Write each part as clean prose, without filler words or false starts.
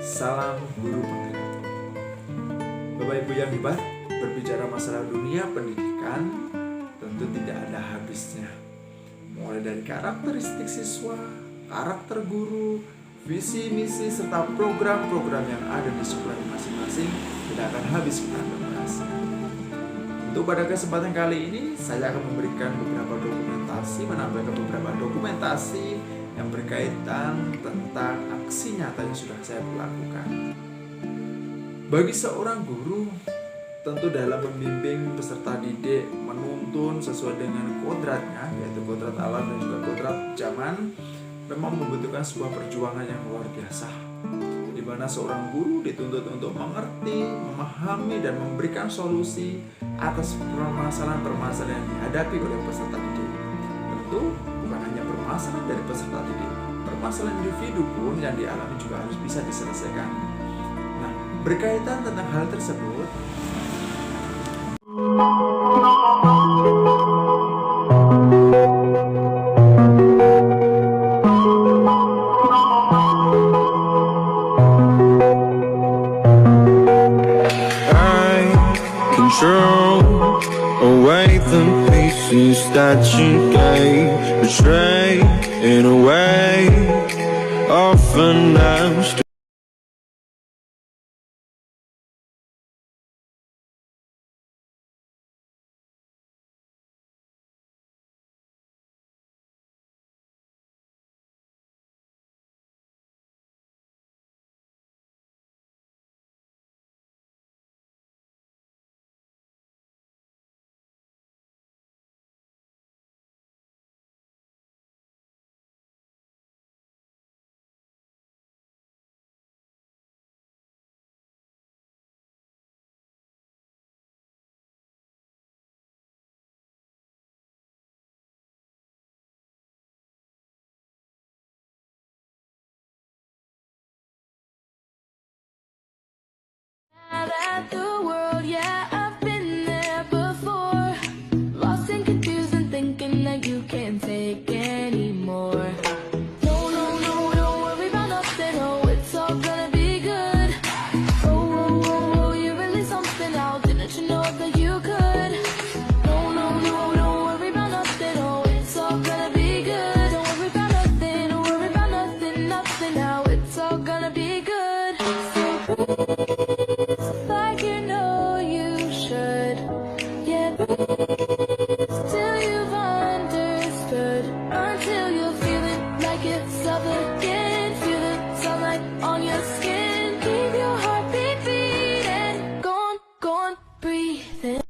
Salam guru penggerak. Bapak Ibu yang hebat, berbicara masalah dunia pendidikan tentu tidak ada habisnya. Mulai dari karakteristik siswa, karakter guru, visi misi serta program-program yang ada di sekolah masing-masing tidak akan habis kita membahasnya. Untuk pada kesempatan kali ini saya akan memberikan beberapa dokumentasi yang berkaitan tentang aksi nyata yang sudah saya lakukan. Bagi seorang guru, tentu dalam membimbing peserta didik menuntun sesuai dengan kodratnya, yaitu kodrat alam dan juga kodrat zaman, memang membutuhkan sebuah perjuangan yang luar biasa, di mana seorang guru dituntut untuk mengerti, memahami, dan memberikan solusi atas permasalahan-permasalahan yang dihadapi oleh peserta didik. Tentu bukan hanya permasalahan dari peserta didik, permasalahan individu pun yang dialami juga harus bisa diselesaikan. Nah, berkaitan tentang hal tersebut, away the pieces that you gave, betray in a way, often I'm still. At the world, yeah, I've been there before. Lost and confused and thinking that you can't take anymore. No, no, no, don't worry about nothing. Oh, it's all gonna be good. Oh, oh, oh, oh, you're really something now. Didn't you know that you could? No, no, no, don't worry about nothing. Oh, it's all gonna be good. Don't worry about nothing. Don't worry about nothing, nothing now. It's all gonna be good. So breathe like you know you should. Yeah, breathe till you've understood. Until you're feeling like it's again. Feel the sunlight on your skin. Keep your heartbeat beating. Go on, breathe in.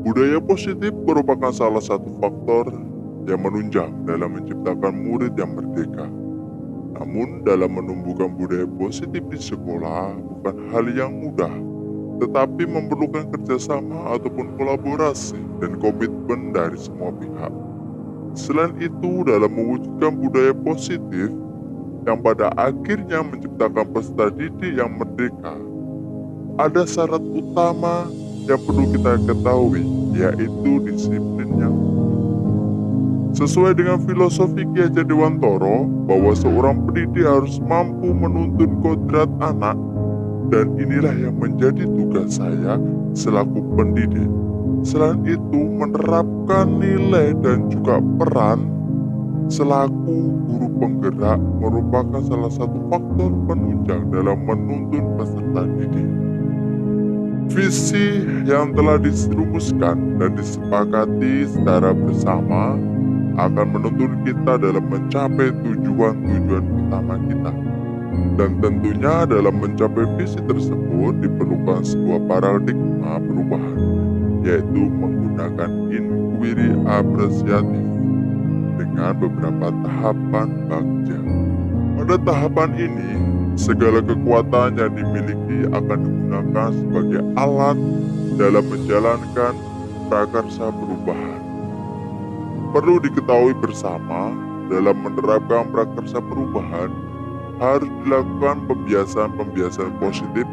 Budaya positif merupakan salah satu faktor yang menunjang dalam menciptakan murid yang merdeka. Namun, dalam menumbuhkan budaya positif di sekolah bukan hal yang mudah, tetapi memerlukan kerjasama ataupun kolaborasi dan komitmen dari semua pihak. Selain itu, dalam mewujudkan budaya positif yang pada akhirnya menciptakan peserta didik yang merdeka, ada syarat utama yang perlu kita ketahui, yaitu disiplin yang sesuai dengan filosofi Ki Hajar Dewantara bahwa seorang pendidik harus mampu menuntun kodrat anak, dan inilah yang menjadi tugas saya selaku pendidik. Selain itu, menerapkan nilai dan juga peran selaku guru penggerak merupakan salah satu faktor penunjang dalam menuntun peserta didik. Visi yang telah dirumuskan dan disepakati secara bersama akan menuntun kita dalam mencapai tujuan-tujuan utama kita. Dan tentunya dalam mencapai visi tersebut diperlukan sebuah paradigma perubahan, yaitu menggunakan inquiry apresiatif dengan beberapa tahapan bagja. Pada tahapan ini, segala kekuatan yang dimiliki akan digunakan sebagai alat dalam menjalankan prakarsa perubahan. Perlu diketahui bersama, dalam menerapkan prakarsa perubahan, harus dilakukan pembiasaan-pembiasaan positif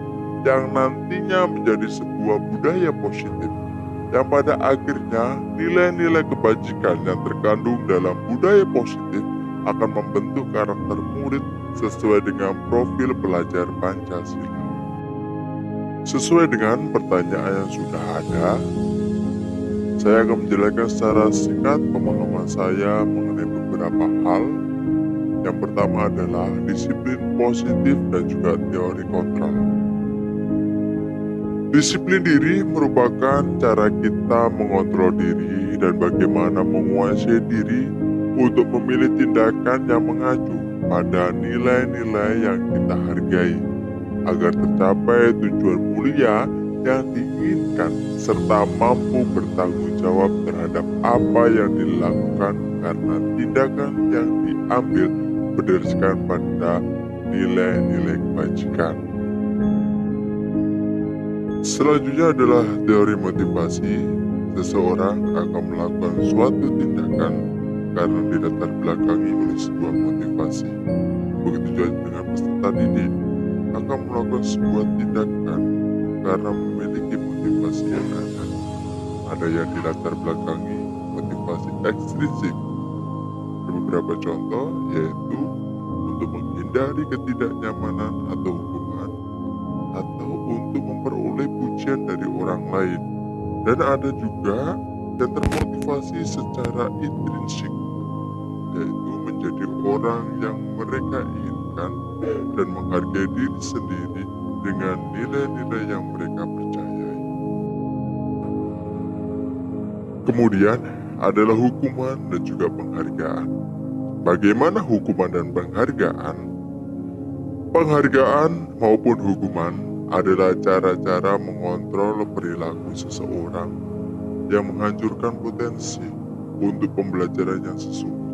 yang nantinya menjadi sebuah budaya positif, yang pada akhirnya nilai-nilai kebajikan yang terkandung dalam budaya positif akan membentuk karakter murid sesuai dengan profil pelajar Pancasila. Sesuai dengan pertanyaan yang sudah ada, saya akan menjelaskan secara singkat pemahaman saya mengenai beberapa hal. Yang pertama adalah disiplin positif dan juga teori kontrol. Disiplin diri merupakan cara kita mengontrol diri dan bagaimana menguasai diri untuk memilih tindakan yang mengacu pada nilai-nilai yang kita hargai agar tercapai tujuan mulia yang diinginkan serta mampu bertanggung jawab terhadap apa yang dilakukan karena tindakan yang diambil berdasarkan pada nilai-nilai kebajikan. Selanjutnya adalah teori motivasi. Seseorang akan melakukan suatu tindakan karena dilatar belakangi oleh sebuah motivasi. Begitu juga dengan peserta didik akan melakukan sebuah tindakan karena memiliki motivasi yang ada. Ada yang dilatar belakangi motivasi ekstrinsik. Beberapa contoh yaitu untuk menghindari ketidaknyamanan atau hukuman, atau untuk memperoleh pujian dari orang lain. Dan ada juga yang termotivasi secara intrinsik, yaitu menjadi orang yang mereka inginkan dan menghargai diri sendiri dengan nilai-nilai yang mereka percayai. Kemudian adalah hukuman dan juga penghargaan. Bagaimana hukuman dan penghargaan? Penghargaan maupun hukuman adalah cara-cara mengontrol perilaku seseorang yang menghancurkan potensi untuk pembelajaran yang sesungguhnya.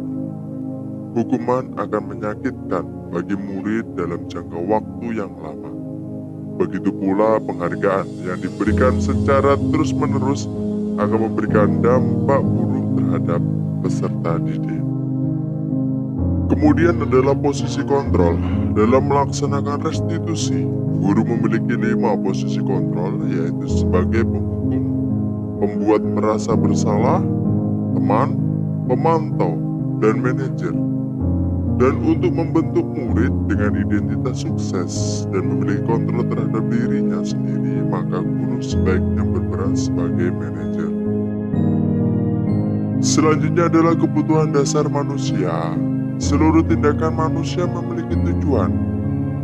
Hukuman akan menyakitkan bagi murid dalam jangka waktu yang lama. Begitu pula penghargaan yang diberikan secara terus-menerus akan memberikan dampak buruk terhadap peserta didik. Kemudian adalah posisi kontrol. Dalam melaksanakan restitusi, guru memiliki 5 posisi kontrol, yaitu sebagai penghukum, pembuat merasa bersalah, teman, pemantau, dan manajer. Dan untuk membentuk murid dengan identitas sukses dan memiliki kontrol terhadap dirinya sendiri, maka guru sebaiknya berperan sebagai manajer. Selanjutnya adalah kebutuhan dasar manusia. Seluruh tindakan manusia memiliki tujuan.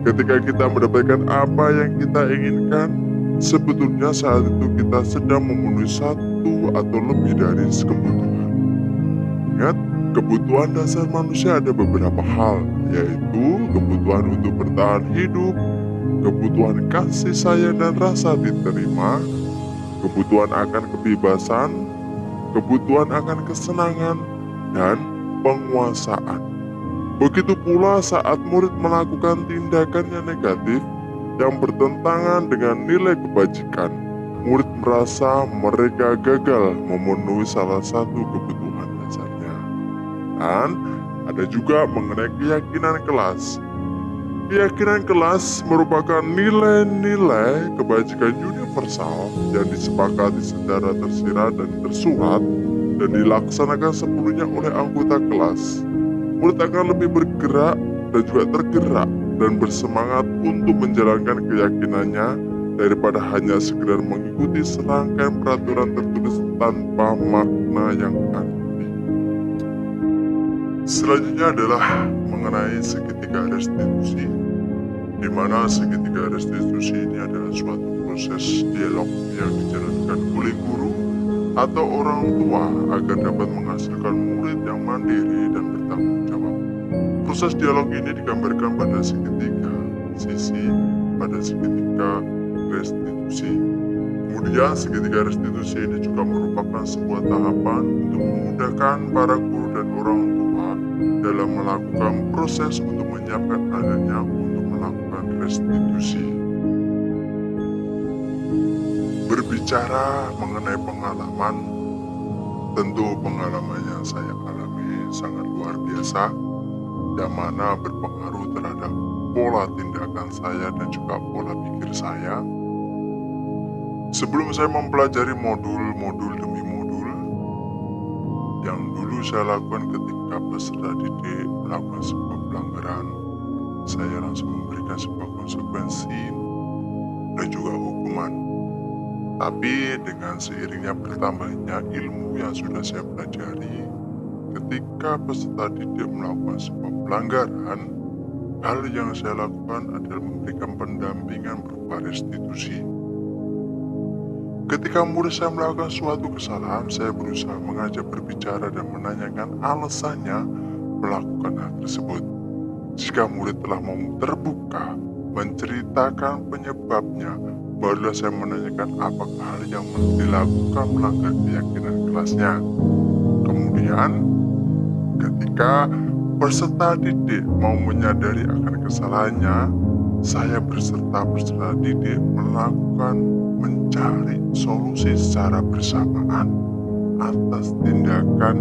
Ketika kita mendapatkan apa yang kita inginkan, sebetulnya saat itu kita sedang memenuhi satu atau lebih dari kebutuhan. Ingat, kebutuhan dasar manusia ada beberapa hal, yaitu kebutuhan untuk bertahan hidup, kebutuhan kasih sayang dan rasa diterima, kebutuhan akan kebebasan, kebutuhan akan kesenangan, dan penguasaan. Begitu pula saat murid melakukan tindakan yang negatif yang bertentangan dengan nilai kebajikan, murid merasa mereka gagal memenuhi salah satu kebutuhan dasarnya. Dan ada juga mengenai keyakinan kelas. Keyakinan kelas merupakan nilai-nilai kebajikan universal yang disepakati secara tersirat dan tersurat dan dilaksanakan sepenuhnya oleh anggota kelas. Murid akan lebih bergerak dan juga tergerak dan bersemangat untuk menjalankan keyakinannya daripada hanya sekedar mengikuti serangkaian peraturan tertulis tanpa makna yang arti. Selanjutnya adalah mengenai segitiga restitusi, di mana segitiga restitusi ini adalah suatu proses dialog yang dijalankan oleh guru atau orang tua agar dapat menghasilkan murid yang mandiri dan bertanggung jawab. Proses dialog ini digambarkan pada segitiga transisi pada segitiga restitusi. Kemudian segitiga restitusi ini juga merupakan sebuah tahapan untuk memudahkan para guru dan orang tua dalam melakukan proses untuk menyiapkan anaknya untuk melakukan restitusi. Berbicara mengenai pengalaman, tentu pengalaman yang saya alami sangat luar biasa, yang mana berpengaruh terhadap pola tindakan saya dan juga pola pikir saya. Sebelum saya mempelajari modul demi modul, yang dulu saya lakukan ketika peserta didik melakukan sebuah pelanggaran, saya langsung memberikan sebuah konsekuensi dan juga hukuman. Tapi dengan seiringnya bertambahnya ilmu yang sudah saya pelajari, ketika peserta didik melakukan sebuah pelanggaran, hal yang saya lakukan adalah memberikan pendampingan berupa restitusi. Ketika murid saya melakukan suatu kesalahan, saya berusaha mengajak berbicara dan menanyakan alasannya melakukan hal tersebut. Jika murid telah mau terbuka, menceritakan penyebabnya, barulah saya menanyakan apakah hal yang dilakukan melanggar keyakinan kelasnya. Kemudian, ketika peserta didik mau menyadari akan kesalahannya, saya beserta peserta didik mencari solusi secara bersamaan atas tindakan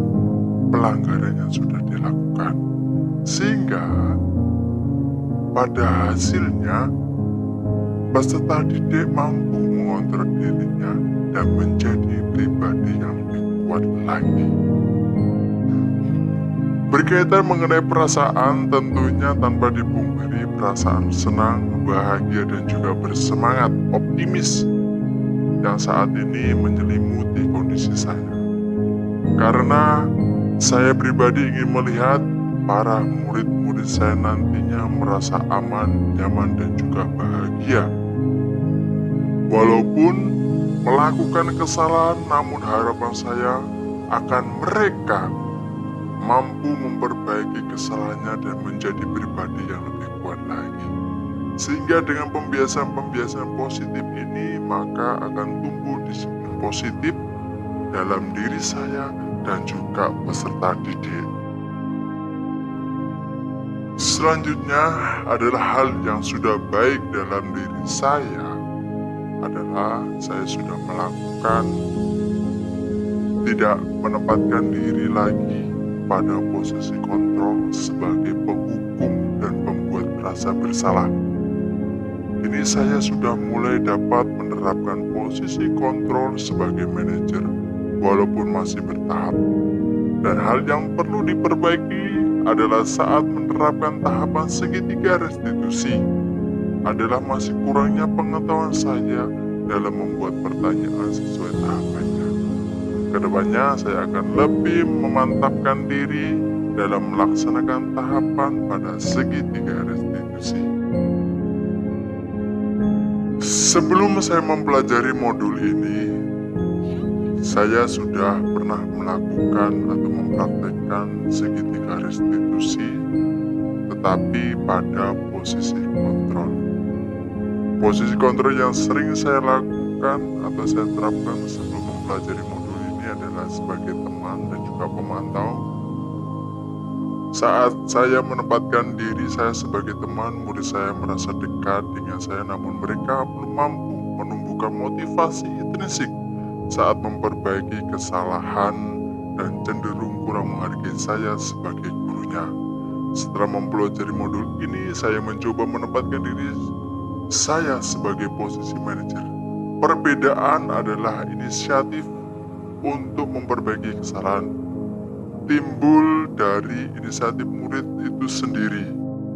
pelanggaran yang sudah dilakukan. Sehingga pada hasilnya peserta didik mampu mengontrol dirinya dan menjadi pribadi yang lebih kuat lagi. Berkaitan mengenai perasaan, tentunya tanpa dipungkiri perasaan senang, bahagia, dan juga bersemangat, optimis yang saat ini menyelimuti kondisi saya. Karena saya pribadi ingin melihat para murid-murid saya nantinya merasa aman, nyaman, dan juga bahagia. Walaupun melakukan kesalahan, namun harapan saya akan mereka mampu memperbaiki kesalahannya dan menjadi pribadi yang lebih kuat lagi. Sehingga dengan pembiasaan-pembiasaan positif ini, maka akan tumbuh disiplin positif dalam diri saya dan juga peserta didik. Selanjutnya adalah hal yang sudah baik dalam diri saya adalah saya sudah melakukan tidak menempatkan diri lagi pada posisi kontrol sebagai penghukum dan pembuat merasa bersalah. Kini saya sudah mulai dapat menerapkan posisi kontrol sebagai manajer walaupun masih bertahap. Dan hal yang perlu diperbaiki adalah saat menerapkan tahapan segitiga restitusi adalah masih kurangnya pengetahuan saya dalam membuat pertanyaan sesuai tahapannya. Kedepannya saya akan lebih memantapkan diri dalam melaksanakan tahapan pada segitiga restitusi. Sebelum saya mempelajari modul ini, saya sudah pernah melakukan atau mempraktekkan segitiga restitusi, tetapi pada posisi kontrol. Posisi kontrol yang sering saya lakukan atau saya terapkan sebelum mempelajari modul ini adalah sebagai teman dan juga pemantau. Saat saya menempatkan diri saya sebagai teman, murid saya merasa dekat dengan saya, namun mereka belum mampu menumbuhkan motivasi intrinsik saat memperbaiki kesalahan dan cenderung kurang menghargai saya sebagai gurunya. Setelah mempelajari modul ini, saya mencoba menempatkan diri saya sebagai posisi manajer. Perbedaan adalah inisiatif untuk memperbaiki kesalahan timbul dari inisiatif murid itu sendiri,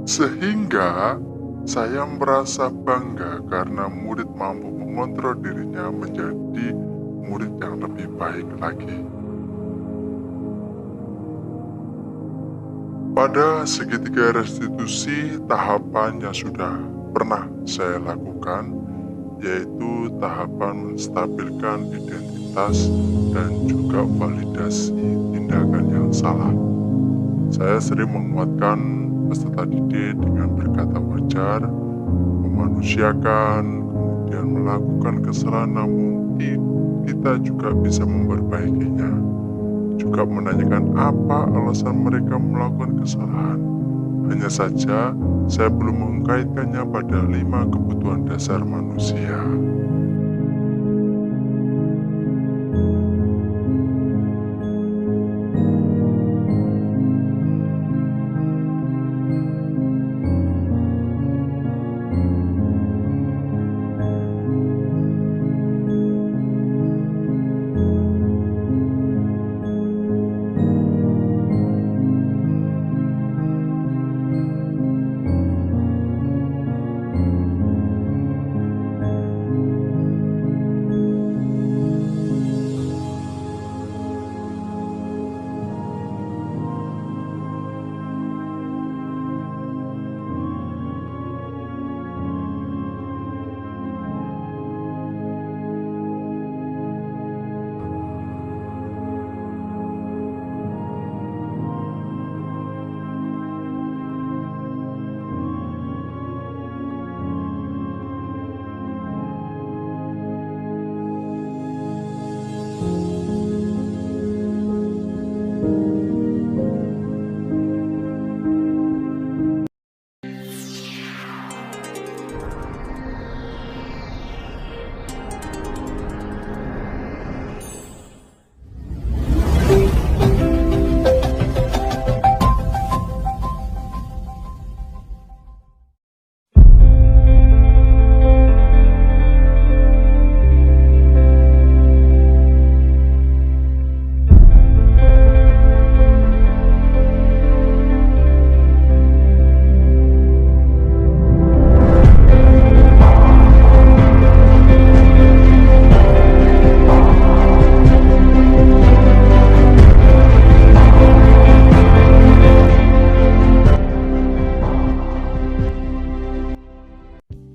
sehingga saya merasa bangga karena murid mampu mengontrol dirinya menjadi murid yang lebih baik lagi. Pada segitiga restitusi, tahapan yang sudah pernah saya lakukan yaitu tahapan menstabilkan identitas dan juga validasi tindakan yang salah. Saya sering menguatkan peserta didik dengan berkata wajar memanusiakan, kemudian melakukan kesalahan, namun kita juga bisa memperbaikinya. Juga menanyakan apa alasan mereka melakukan kesalahan. Hanya saja, saya belum mengkaitkannya pada 5 kebutuhan dasar manusia.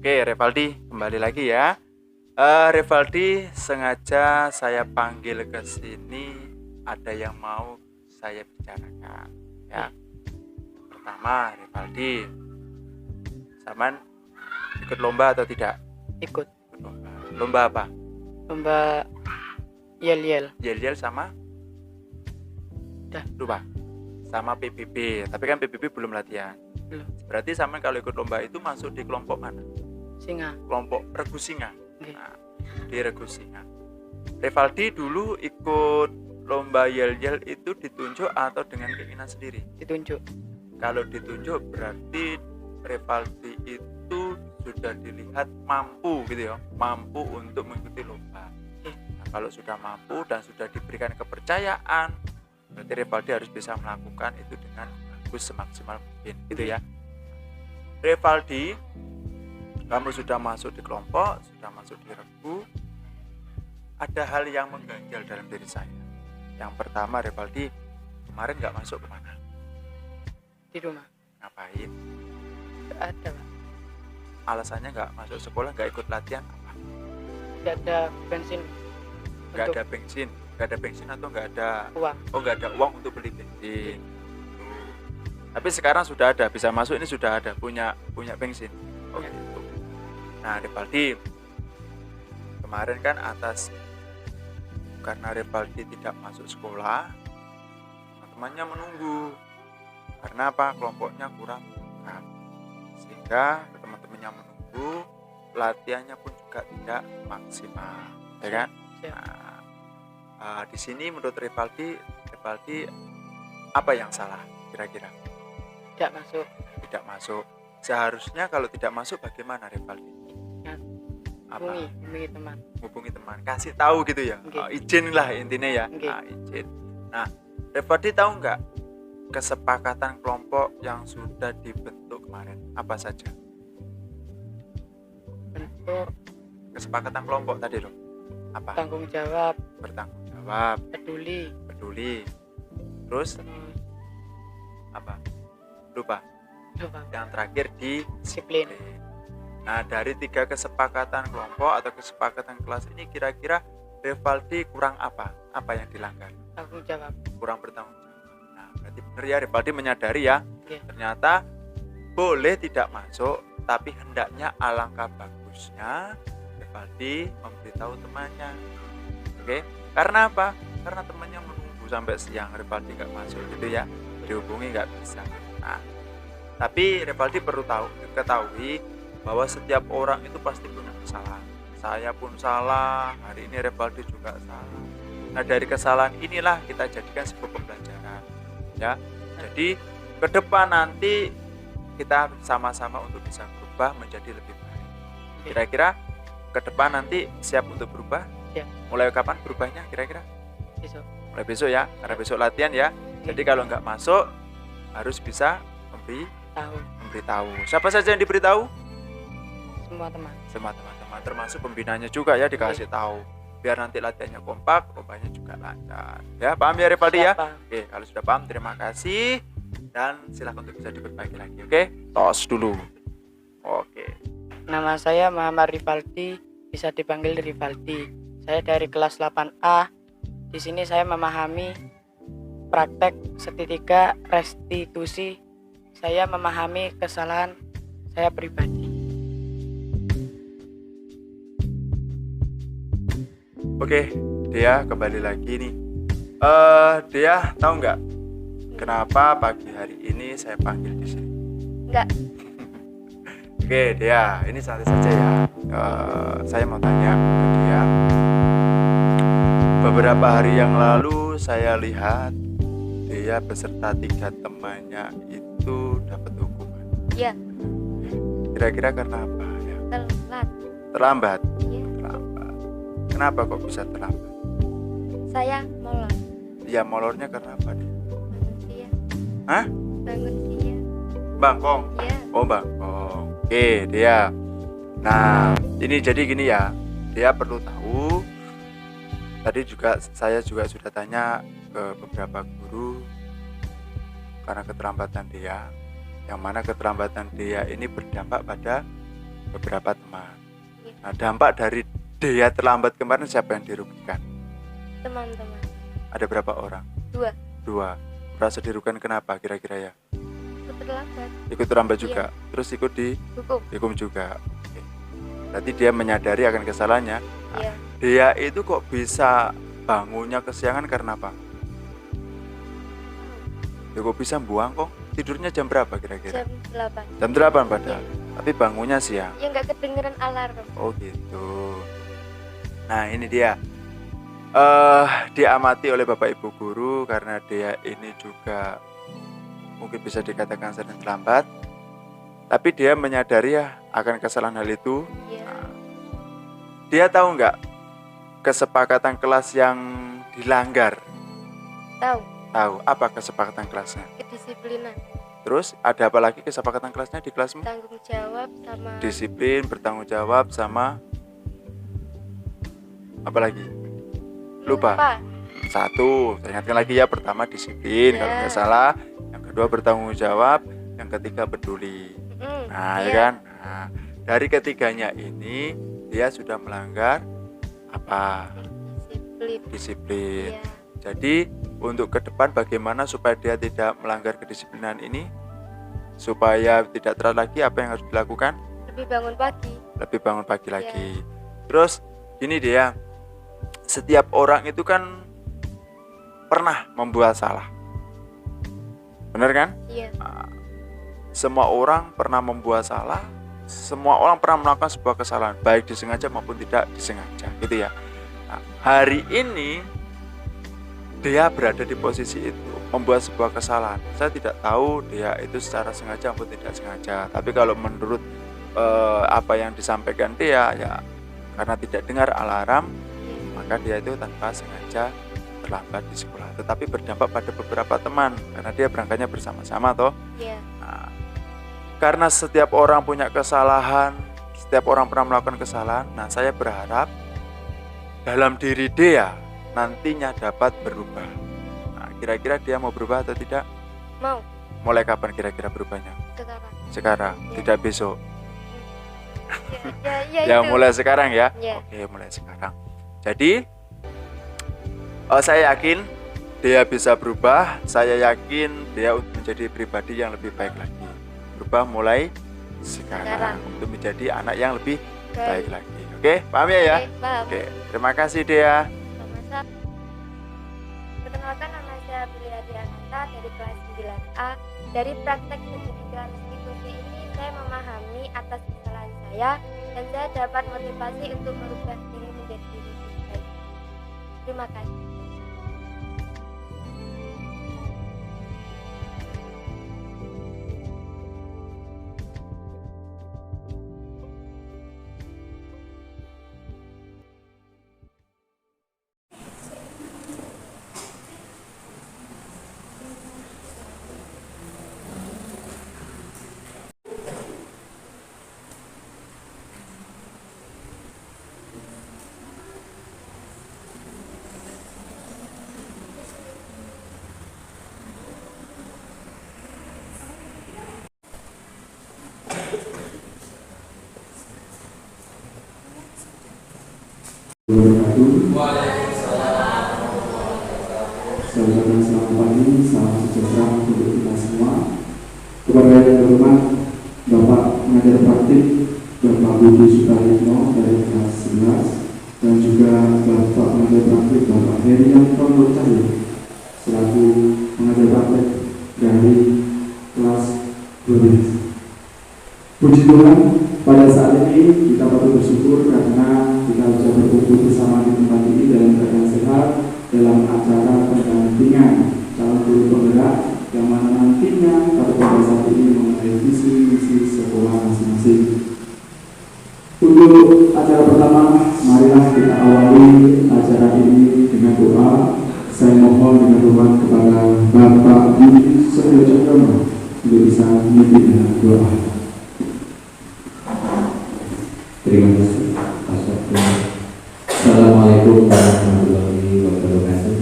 Oke, Revaldi, kembali lagi ya. Revaldi, sengaja saya panggil ke sini, ada yang mau saya bicarakan. Ya, pertama, Revaldi, Saman ikut lomba atau tidak? Ikut Ikut lomba. Lomba apa? lomba yel-yel. Yel-yel sama? Udah. Lupa. Sama PBB, tapi kan PBB belum latihan. Belum. Berarti Saman kalau ikut lomba itu masuk di kelompok mana? Singa. Kelompok Regu Singa. Oke. Nah, di Regu Singa. Revaldi dulu ikut lomba yel-yel itu ditunjuk atau dengan keinginan sendiri? Ditunjuk. Kalau ditunjuk berarti Revaldi itu sudah dilihat mampu gitu ya, mampu untuk mengikuti lomba. Nah, kalau sudah mampu dan sudah diberikan kepercayaan, berarti Revaldi harus bisa melakukan itu dengan bagus semaksimal mungkin gitu ya. Revaldi, kamu sudah masuk di kelompok, sudah masuk di regu. Ada hal yang mengganjal dalam diri saya. Yang pertama, Revaldi kemarin nggak masuk kemana? Di rumah. Ngapain? Gak ada, Pak. Alasannya nggak masuk sekolah, nggak ikut latihan apa? Gak ada bensin. Nggak Untuk ada bensin, nggak ada bensin atau nggak ada? uang. Oh, nggak ada uang untuk beli bensin. Tapi sekarang sudah ada, bisa masuk ini sudah ada, punya bensin. Oh Ya. gitu. Nah, Revaldi kemarin kan atas karena Revaldi tidak masuk sekolah, teman-temannya menunggu. Karena apa? Kelompoknya kurang lengkap. Sehingga teman-temannya menunggu, latihannya pun juga tidak maksimal, ya kan? Siap. Nah, di sini menurut Revaldi apa yang salah kira-kira? Tidak masuk. Tidak masuk. Seharusnya kalau tidak masuk bagaimana Revaldi? Ya, Apa? hubungi teman. Hubungi teman, kasih tahu gitu ya. Oke. Izin lah intinya ya. Oke. Izin. Nah, Revaldi tahu nggak kesepakatan kelompok yang sudah dibentuk kemarin apa saja? Bentuk Kesepakatan kelompok tadi loh. Apa? tanggung jawab, Bertanggung jawab, peduli, peduli. Terus terus apa? Lupa. apa? Yang terakhir Disiplin. Nah, dari 3 kesepakatan kelompok atau kesepakatan kelas ini kira-kira Revaldi kurang apa? Apa yang dilanggar? Tanggung jawab. Kurang bertanggung jawab. Nah, berarti benar ya Revaldi menyadari ya, Oke. ternyata boleh tidak masuk, tapi hendaknya alangkah bagusnya Revaldi memberitahu temannya. Oke, karena apa? Karena temannya menunggu sampai siang, Revaldi nggak masuk gitu ya, dihubungi nggak bisa. Nah, tapi Revaldi perlu ketahui bahwa setiap orang itu pasti punya kesalahan. Saya pun salah, hari ini Revaldi juga salah. Nah, dari kesalahan inilah kita jadikan sebuah pembelajaran ya. Jadi ke depan nanti kita sama-sama untuk bisa berubah menjadi lebih baik. Kira-kira ke depan nanti siap untuk berubah? Ya. Mulai kapan berubahnya kira-kira? Besok. Mulai besok ya, karena besok latihan ya. Jadi kalau nggak masuk harus bisa memberitahu. Siapa saja yang diberitahu? Semua teman. Semua teman-teman, termasuk pembinanya juga ya, dikasih tahu. Biar nanti latihannya kompaknya juga lancar. Ya, paham ya Revaldi ya? Siapa? Oke, kalau sudah paham terima kasih dan silakan untuk bisa diperbaiki lagi. Oke, tos dulu. Oke. Nama saya Muhammad Rivaldi, bisa dipanggil Rivaldi. Saya dari kelas 8A. Di sini saya memahami praktek seketika restitusi. Saya memahami kesalahan saya pribadi. Oke, Dea kembali lagi nih. Dea tahu nggak kenapa pagi hari ini saya panggil di sini? Enggak. Oke, Dea, ini santai saja ya. Saya mau tanya ke Dea. Beberapa hari yang lalu saya lihat Dea beserta 3 temannya itu dapat hukuman. Iya, Kira-kira karena apa ya? telat. Terlambat. Iya, Terlambat. Kenapa kok bisa terlambat? saya molor. Ya molornya karena apa dia? Bangun siang. Hah? Bangun siang. Bangkong. Iya. Oh bangkong. Oke, Dea. Nah, ini jadi gini ya. Dea perlu tahu. Tadi juga saya sudah tanya ke beberapa guru karena keterlambatan Dea. Yang mana keterlambatan Dea ini berdampak pada beberapa teman. Nah, dampak dari Dea terlambat kemarin siapa yang dirugikan? Teman-teman. Ada berapa orang? 2. 2. Merasa dirugikan kenapa kira-kira ya? Terlambat. Ikut terlambat juga. Terus ikut Hukum. dihukum juga. Oke. Berarti dia menyadari akan kesalahannya. Iya. Dia itu kok bisa bangunnya kesiangan karena apa? Ya kok bisa buang kok? Tidurnya jam berapa kira-kira? Jam 8. Jam 8 padahal. Tapi bangunnya siang. Ya nggak kedengeran alarm. Oh gitu. Nah ini dia. Diamati oleh Bapak Ibu guru karena dia ini juga mungkin bisa dikatakan sering terlambat. Tapi dia menyadari ya akan kesalahan hal itu. Iya. Dia tahu nggak kesepakatan kelas yang dilanggar? Tahu. Tahu. Apa kesepakatan kelasnya? Kedisiplinan. Terus ada apa lagi kesepakatan kelasnya di kelasmu? Tanggung jawab sama. Disiplin, bertanggung jawab sama apa lagi? Lupa. 1, saya ingatkan lagi ya. Pertama disiplin kalau nggak salah. Yang kedua bertanggung jawab. Yang ketiga peduli. Nah, ya kan? Nah, dari ketiganya ini dia sudah melanggar apa? Disiplin. Iya. Jadi untuk ke depan bagaimana supaya dia tidak melanggar kedisiplinan ini? Supaya tidak telat lagi, apa yang harus dilakukan? Lebih bangun pagi. Lebih bangun pagi lagi. Terus gini dia, setiap orang itu kan pernah membuat salah. Benar kan? Iya. Semua orang pernah membuat salah. Semua orang pernah melakukan sebuah kesalahan, baik disengaja maupun tidak disengaja, gitu ya. Nah, hari ini dia berada di posisi itu, membuat sebuah kesalahan. Saya tidak tahu dia itu secara sengaja maupun tidak sengaja. Tapi kalau menurut apa yang disampaikan dia, ya karena tidak dengar alarm, maka dia itu tanpa sengaja terlambat di sekolah. Tetapi berdampak pada beberapa teman karena dia berangkatnya bersama-sama toh. Iya. Nah, karena setiap orang punya kesalahan, setiap orang pernah melakukan kesalahan. Nah, saya berharap dalam diri dia nantinya dapat berubah. Nah, kira-kira dia mau berubah atau tidak? Mau. Mulai kapan kira-kira berubahnya? Sekarang. Sekarang, Ya. tidak besok. Ya, Ya, itu. mulai sekarang ya. Ya. Oke, mulai sekarang. Jadi, saya yakin dia bisa berubah. Saya yakin dia menjadi pribadi yang lebih baik lagi. Berubah mulai sekarang untuk menjadi anak yang lebih baik Baik. lagi. Oke, paham ya? Oke, paham. Oke, terima kasih Dea. Sama-sama. Perkenalkan, nama saya Billy Adiananta dari kelas 9A. Dari praktek sertifikat restitusi ini saya memahami atas kesalahan saya dan saya dapat motivasi untuk merubah diri menjadi diri lebih baik. Terima kasih. Saudara selamat pagi, salam sejahtera untuk kita semua. Kepada yang terhormat Bapak Pengajar Praktik Bapak Budi Sukarno dari kelas 11 dan juga Bapak Pengajar Praktik Bapak Herianto Cahyo selaku pengajar praktik dari kelas 12. Puji Tuhan, pada saat ini kita patut bersyukur karena kita bisa berkumpul bersama di tempat ini dalam keadaan sehat dalam acara pendampingan calon guru penggerak yang mana nantinya pada saat ini mengenai visi misi sekolah masing-masing. Untuk acara pertama, marilah kita awali acara ini dengan doa. Saya mohon dengan hormat kepada Bapak Budi Sukarno untuk bisa memimpin dengan doa. Terima kasih. Assalamualaikum warahmatullahi wabarakatuh.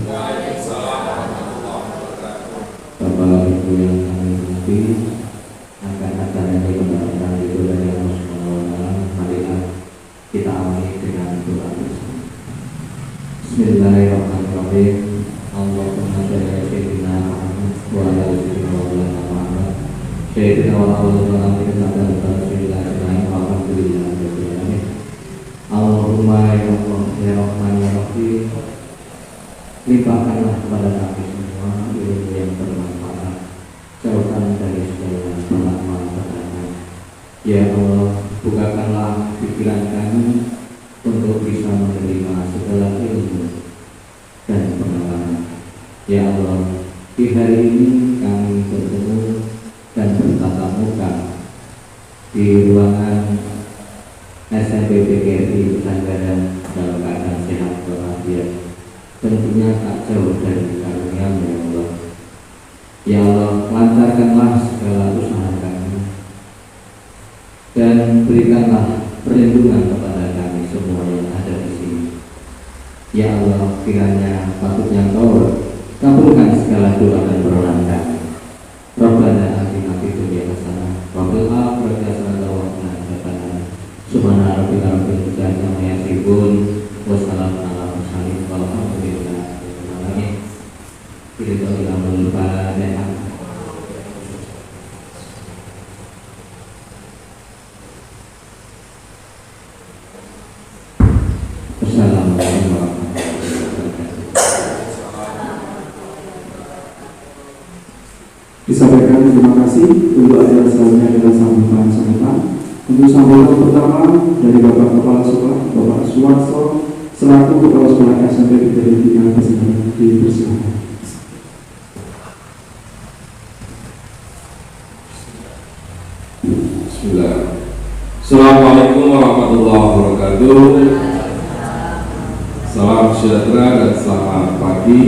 Bapak Ibu yang kami hormati, akan acara ini mendapatkan itu dari Allah Subhanahu wa Ta'ala. Marilah kita awali dengan doa bersama. Bismillahirrahmanirrahim. Allahumma shalli ala sayyidina Muhammad wa ala ali sayyidina Muhammad. Sayyidina wa ala alihi wa sahbihi alhamdulillah. Allahumma ya Allah ya Rahman ya Rahim, limpahkanlah kepada kami semua ilmu yang bermanfaat, jauhkan dari segala bala malapetaka. Ya Allah, bukakanlah pikiran kami untuk bisa menerima segala ilmu dan pengalaman. Ya Allah, di hari ini kami bertemu dan bertatap muka di ruangan SMP PGRI Pesantren dalam keadaan sehat walafiat, tentunya tak jauh dari karunia-Mu ya Allah. Ya Allah, lancarkanlah segala usaha kami dan berikanlah perlindungan kepada kami semua yang ada di sini. Ya Allah, kiranya patutnya Engkau kabulkan segala doa dan permohonan kami. Rabbana atina fid dunya hasanah wa fil akhirati hasanah wa qina adzabannar. Subhana rabbika rabbil izzati amma yasifun wa salamun alal mursalin walhamdulillahi rabbil alamin. Kita ilhamul Fatihah. Assalamualaikum warahmatullahi wabarakatuh. Disampaikan terima kasih untuk acara selanjutnya adalah sambutan. Untuk sambutan pertama dari Bapak Kepala Sekolah Bapak Suwarso selaku Kepala Sekolah SMP PGRI yang Pesantren dipersilakan. Bismillah. Assalamualaikum warahmatullahi wabarakatuh. Salam sejahtera dan selamat pagi.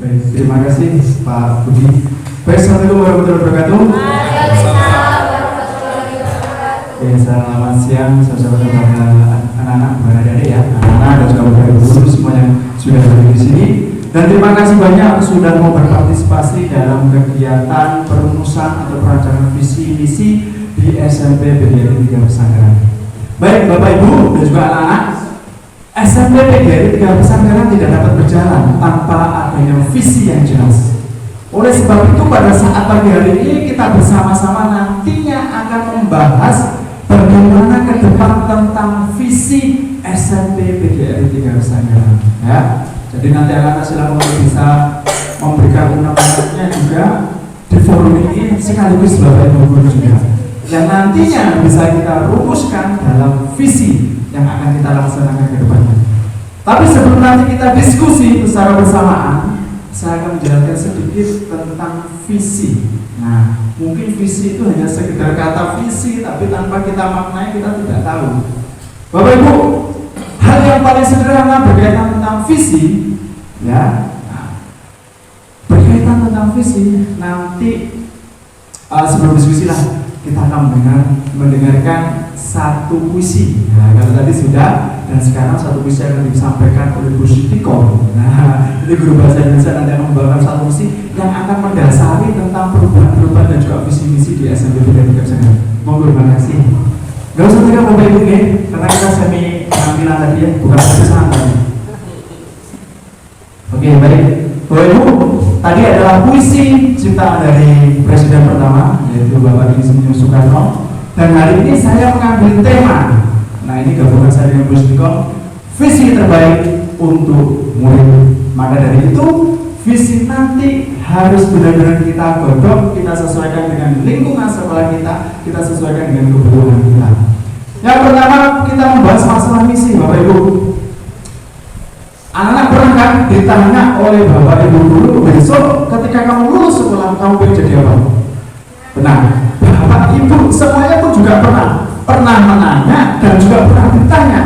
Baik, terima kasih Pak Budi. Baik, assalamualaikum warahmatullahi wabarakatuh. Selamat siang saudara-saudara kepada anak-anak berada ya, anak-anak dan juga bapak ibu semua yang sudah berada di sini. Dan terima kasih banyak sudah mau berpartisipasi dalam kegiatan perumusan atau perancangan visi misi di SMP PGRI 3 Pesantren. Baik Bapak Ibu dan juga anak-anak, SMP PGRI 3 Pesantren tidak dapat berjalan tanpa adanya visi yang jelas. Oleh sebab itu pada saat pagi hari ini kita bersama-sama nantinya akan akan membahas bagaimana ke depan tentang visi SMP PGRI 3 Nusantara. Ya, jadi nanti akan silakan bisa memberikan undang-undangnya juga di forum ini sekaligus Bapak Ibu Guru juga, yang nantinya bisa kita rumuskan dalam visi yang akan kita laksanakan ke depannya. Tapi sebelum nanti kita diskusi secara bersamaan, saya akan menjelaskan sedikit tentang visi. Nah, mungkin visi itu hanya sekedar kata visi, tapi tanpa kita maknai kita tidak tahu. Bapak Ibu, hal yang paling sederhana berkaitan tentang visi, ya, berkaitan tentang visi, nanti sebelum diskusi lah kita akan mendengarkan satu puisi. Nah, kalau tadi sudah, dan sekarang satu puisi akan disampaikan oleh Bu Sitiko. Nah, ini guru bahasa Indonesia nanti akan membawakan satu puisi yang akan mendasari tentang perubahan-perubahan dan juga visi-visi di SMP PGRI 3 Nusantara. Mohon terima kasih. Gak usah tegang Bapak Ibu ya, karena kita semi penampilan tadi ya, bukan satu santai. Oke, baik. Bapak Ibu, tadi adalah puisi ciptaan dari Presiden pertama, yaitu Bapak Insinyur Soekarno. Dan hari ini saya mengambil tema. Nah, ini gabungan saya dengan Bu Sitiko, visi terbaik untuk murid. Maka dari itu, visi nanti harus benar-benar kita godok, kita sesuaikan dengan lingkungan sekolah kita sesuaikan dengan kebutuhan kita. Yang pertama, kita membahas masalah misi, Bapak Ibu. Anak-anak pernah kan ditanya oleh Bapak Ibu guru, besok ketika kamu lulus sekolah kamu pengen jadi apa? Benar. Bapak Ibu semuanya pun juga pernah menanya dan juga pernah ditanya.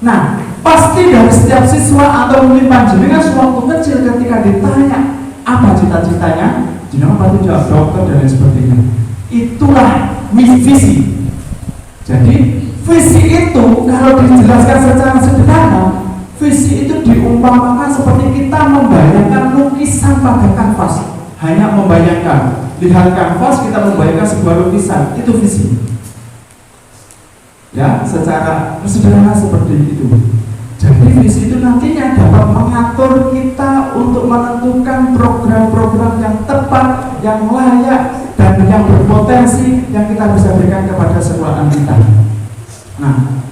Nah, pasti dari setiap siswa atau mungkin panjenengan sewaktu kecil ketika ditanya apa cita-citanya, jenengan pasti jawab dokter dan lain sebagainya. Itulah visi. Jadi visi itu kalau dijelaskan secara sederhana, visi itu diumpamakan seperti kita membayangkan lukisan pada kanvas. Hanya membayangkan, lihat kanvas kita membayangkan sebuah lukisan, itu visi. Ya, secara sederhana seperti itu. Jadi visi itu nantinya dapat mengatur kita untuk menentukan program-program yang tepat, yang layak, dan yang berpotensi yang kita bisa berikan kepada sekolahan kita. Nah,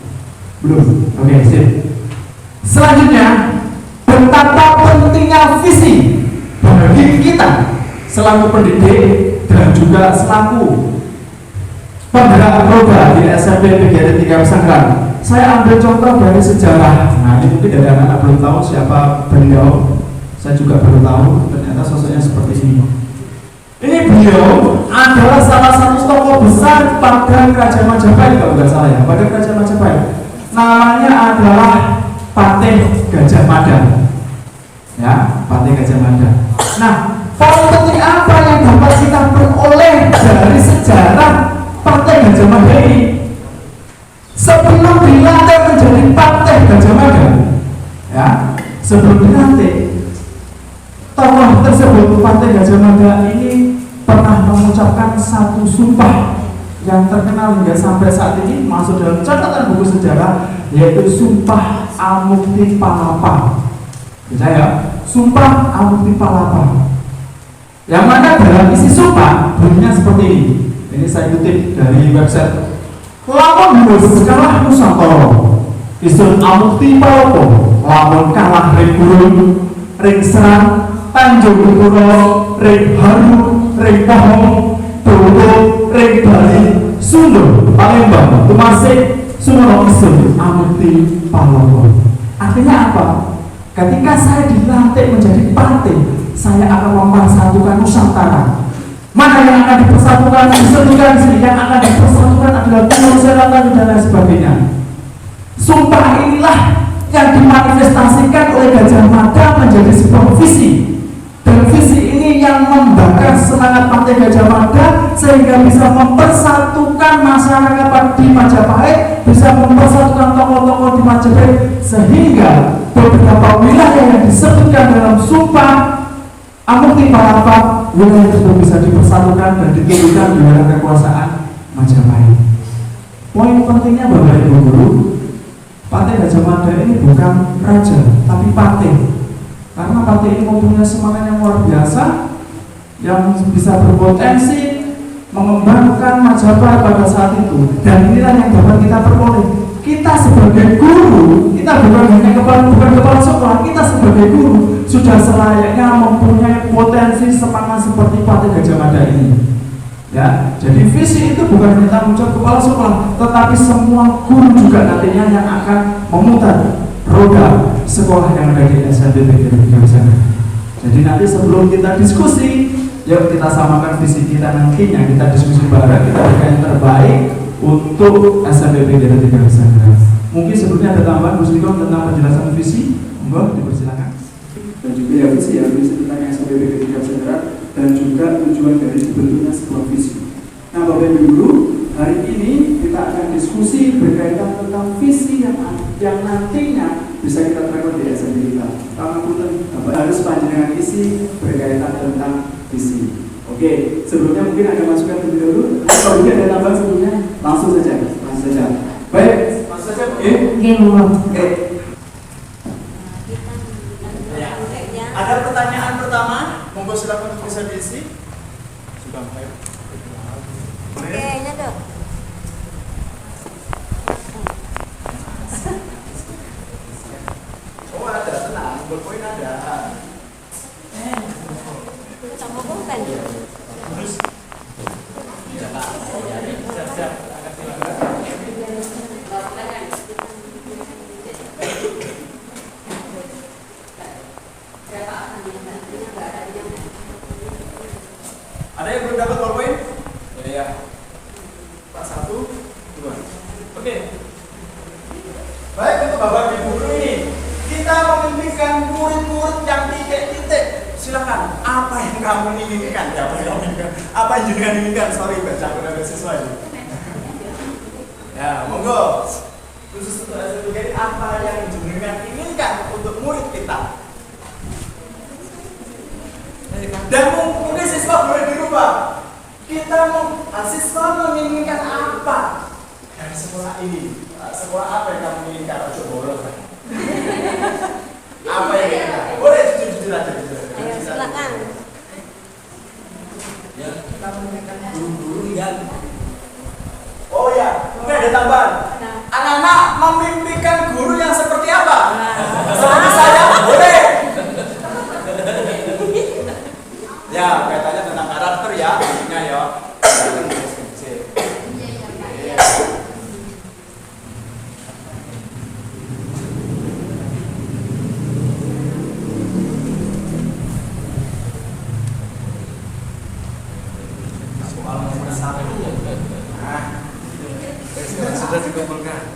belum? Oke, sip. Selanjutnya, betapa pentingnya visi bagi kita selaku pendidik dan juga selaku penggerak roda di SMP PGRI 3 Nusantara. Saya ambil contoh dari sejarah. Nah, ini mungkin dari anak-anak belum tahu siapa beliau. Saya juga baru tahu, ternyata sosoknya seperti ini. Ini beliau adalah salah satu tokoh besar pada Kerajaan Majapahit, kalau nggak salah ya, pada Kerajaan Majapahit. Namanya adalah Patih Gajah Mada. Ya, Patih Gajah Mada. Nah, poin penting apa yang dapat kita peroleh dari sejarah Patih Gajah Mada ini? Sebelum dilantik menjadi Patih Gajah Mada, ya, sebelum dilantik, tokoh tersebut Patih Gajah Mada ini pernah mengucapkan satu sumpah yang terkenal hingga sampai saat ini masuk dalam catatan buku sejarah, yaitu Sumpah Amukti Palapa. Saya Sumpah Amukti Palapa, yang mana dalam isi sumpah bunyinya seperti ini. Ini saya kutip dari website. Lamun Gus kalah Nusantara, isun amukti palapa, lamun kalah ring gurun, ring serang, Tanjung Puro, ring haru, ring pohong, dodo, ring bali, Sunda, Palembang, Tumasik, Sumono isun amukti palapa. Artinya apa? Ketika saya dilantik menjadi patih, saya akan mempersatukan Nusantara. Mana yang akan dipersatukan, disatukan, yang akan dipersatukan adalah Pulau Selatan dan lain sebagainya. Sumpah inilah yang dimanifestasikan oleh Gajah Mada menjadi sebuah visi. Dan visi ini yang membakar semangat Patih Gajah Mada sehingga bisa mempersatukan masyarakat di Majapahit, bisa mempersatukan tokoh-tokoh di Majapahit, sehingga beberapa wilayah yang disebutkan dalam Sumpah Amukti Palapa, wilayah tersebut bisa dipersatukan dan ditundukkan di wilayah kekuasaan Majapahit. Poin pentingnya Bapak Ibu guru, Patih Gajah Mada ini bukan raja, tapi patih. Karena patih ini mempunyai semangat yang luar biasa, yang bisa berpotensi mengembangkan Majapahit pada saat itu, dan inilah yang dapat kita peroleh. Kita sebagai guru, kita bukan hanya kepala sekolah, kita sebagai guru sudah selayaknya mempunyai potensi semangat seperti Patih Gajah Mada ini. Ya, jadi visi itu bukan hanya tanggung jawab kepala sekolah, tetapi semua guru juga nantinya yang akan memutar roda sekolah yang ada di SNBP Gajah. Jadi nanti sebelum kita diskusi, yuk kita samakan visi kita nantinya, kita diskusi bareng, kita berikan yang terbaik untuk SNBP Gajah. Mungkin sebelumnya ada tambahan Bu Srikom tentang penjelasan visi, monggo dipersilakan. Dan juga ya visi tentang SNBP Gajah dan juga tujuan dari dibentuknya sebuah visi. Nah Bapak Ibu Guru, hari ini kita akan diskusi berkaitan tentang visi yang nantinya bisa kita terapkan di SMP kita. Karena Bapak harus panjenengan isi berkaitan tentang visi. Oke, sebelumnya mungkin ada masukan terlebih dahulu. Kalau mungkin ada tambahan sebelumnya, langsung saja. Baik, langsung saja. Oke. Ada pertanyaan pertama, monggo silakan untuk bisa diisi. Sudah mulai. Kayaknya dok. Oh ada, tenang, berpoin ada. Sama bukan. Terus. Siap. Ada yang belum dapat ballpoint? Ya. Pak 1, 2. Oke. Baik, untuk Bapak Ibu Guru ini, kita memimpikan murid-murid yang titik-titik. Silakan, apa yang kamu inginkan? Apa yang jenengan inginkan? Sorry, baca benar siswa ini. Ya, monggo. Khusus untuk SNBP, apa yang jenengan inginkan untuk murid kita? Dan mungkin siswa boleh dirubah. Siswa menginginkan apa dari sekolah ini? Sekolah apa yang kamu inginkan? Coba apa yang kita? Boleh jujur aja. Ayo silakan. Ya, kita menginginkan guru-guru yang. Oh ya, mungkin ada tambahan. Anak-anak memimpikan guru yang seperti apa? Seperti saya, boleh. Ya, kaitannya tentang karakter ya, maksudnya ya. Soal nomor 1. Sudah dikumpulkan.